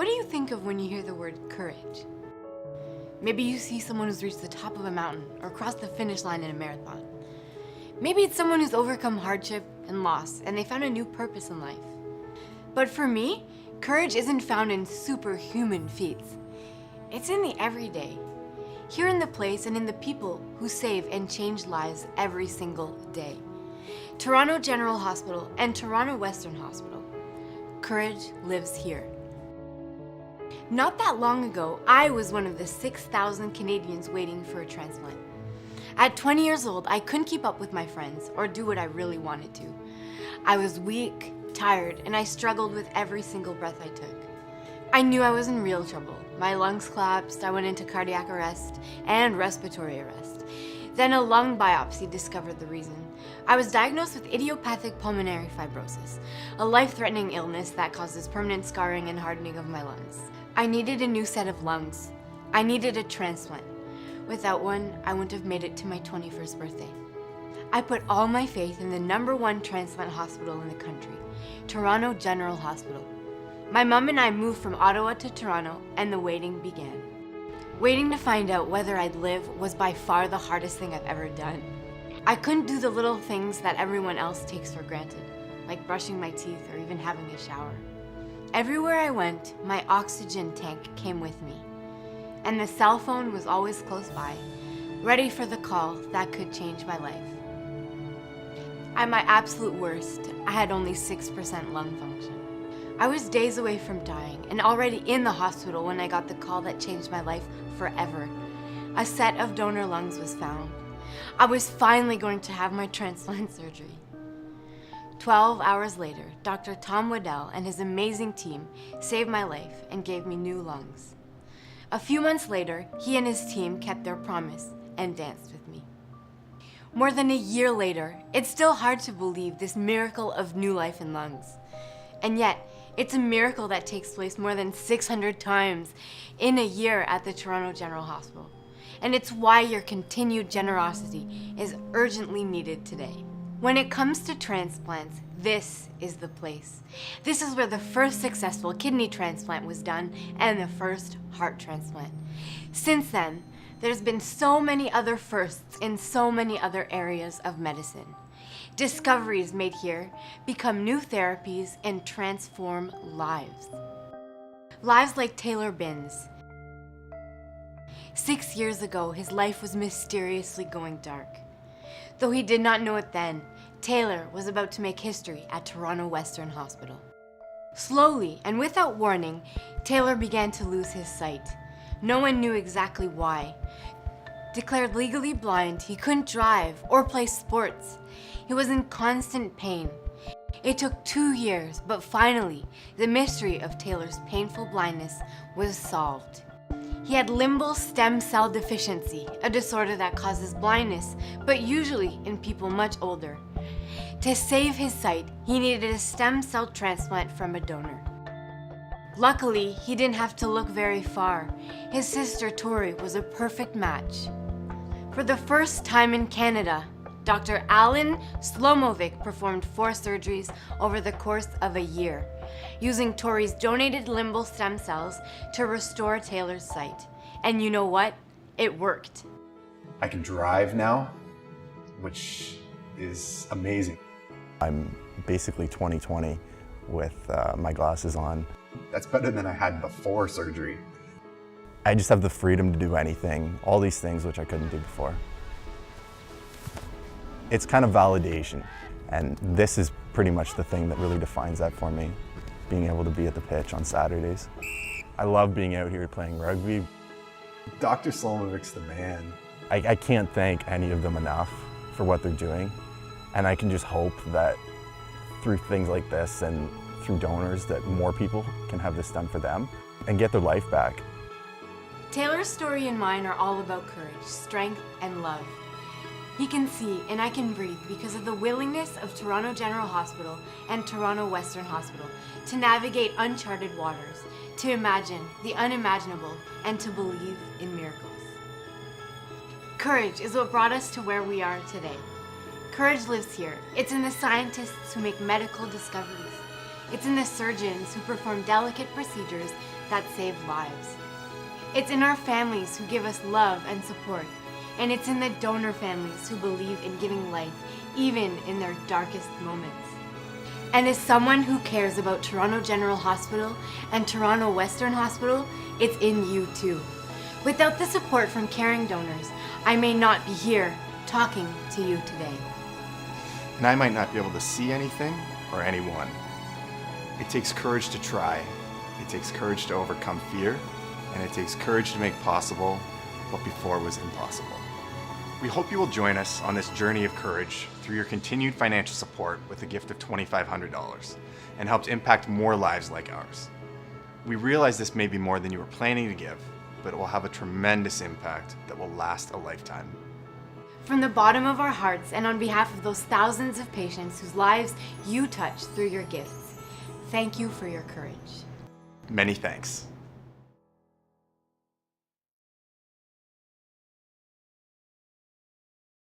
What do you think of when you hear the word courage? Maybe you see someone who's reached the top of a mountain or crossed the finish line in a marathon. Maybe it's someone who's overcome hardship and loss and they found a new purpose in life. But for me, courage isn't found in superhuman feats. It's in the everyday, here in the place and in the people who save and change lives every single day. Toronto General Hospital and Toronto Western Hospital. Courage lives here. Not that long ago, I was one of the 6,000 Canadians waiting for a transplant. At 20 years old, I couldn't keep up with my friends or do what I really wanted to. I was weak, tired, and I struggled with every single breath I took. I knew I was in real trouble. My lungs collapsed, I went into cardiac arrest and respiratory arrest. Then a lung biopsy discovered the reason. I was diagnosed with idiopathic pulmonary fibrosis, a life-threatening illness that causes permanent scarring and hardening of my lungs. I needed a new set of lungs. I needed a transplant. Without one, I wouldn't have made it to my 21st birthday. I put all my faith in the #1 transplant hospital in the country, Toronto General Hospital. My mom and I moved from Ottawa to Toronto, and the waiting began. Waiting to find out whether I'd live was by far the hardest thing I've ever done. I couldn't do the little things that everyone else takes for granted, like brushing my teeth or even having a shower. Everywhere I went, my oxygen tank came with me, and the cell phone was always close by, ready for the call that could change my life. At my absolute worst, I had only 6% lung function. I was days away from dying and already in the hospital when I got the call that changed my life forever. A set of donor lungs was found. I was finally going to have my transplant surgery. 12 hours later, Dr. Tom Waddell and his amazing team saved my life and gave me new lungs. A few months later, he and his team kept their promise and danced with me. More than a year later, it's still hard to believe this miracle of new life in lungs. And yet, it's a miracle that takes place more than 600 times in a year at the Toronto General Hospital. And it's why your continued generosity is urgently needed today. When it comes to transplants, this is the place. This is where the first successful kidney transplant was done and the first heart transplant. Since then, there's been so many other firsts in so many other areas of medicine. Discoveries made here become new therapies and transform lives. Lives like Taylor Binns. 6 years ago, his life was mysteriously going dark. Though he did not know it then, Taylor was about to make history at Toronto Western Hospital. Slowly and without warning, Taylor began to lose his sight. No one knew exactly why. Declared legally blind, he couldn't drive or play sports. He was in constant pain. It took 2 years, but finally, the mystery of Taylor's painful blindness was solved. He had limbal stem cell deficiency, a disorder that causes blindness, but usually in people much older. To save his sight, he needed a stem cell transplant from a donor. Luckily, he didn't have to look very far. His sister Tori was a perfect match. For the first time in Canada, Dr. Alan Slomovic performed 4 surgeries over the course of a year, using Tori's donated limbal stem cells to restore Taylor's sight. And you know what? It worked. I can drive now, which is amazing. I'm basically 20/20 with my glasses on. That's better than I had before surgery. I just have the freedom to do anything, all these things which I couldn't do before. It's kind of validation, and this is pretty much the thing that really defines that for me, being able to be at the pitch on Saturdays. I love being out here playing rugby. Dr. Slomovic's the man. I can't thank any of them enough for what they're doing, and I can just hope that through things like this and through donors that more people can have this done for them and get their life back. Taylor's story and mine are all about courage, strength, and love. He can see and I can breathe because of the willingness of Toronto General Hospital and Toronto Western Hospital to navigate uncharted waters, to imagine the unimaginable, and to believe in miracles. Courage is what brought us to where we are today. Courage lives here. It's in the scientists who make medical discoveries. It's in the surgeons who perform delicate procedures that save lives. It's in our families who give us love and support, and it's in the donor families who believe in giving life even in their darkest moments. And as someone who cares about Toronto General Hospital and Toronto Western Hospital, it's in you too. Without the support from caring donors, I may not be here talking to you today. And I might not be able to see anything or anyone. It takes courage to try. It takes courage to overcome fear, and it takes courage to make possible what before was impossible. We hope you will join us on this journey of courage through your continued financial support with a gift of $2,500 and help to impact more lives like ours. We realize this may be more than you were planning to give, but it will have a tremendous impact that will last a lifetime. From the bottom of our hearts and on behalf of those thousands of patients whose lives you touch through your gifts, thank you for your courage. Many thanks.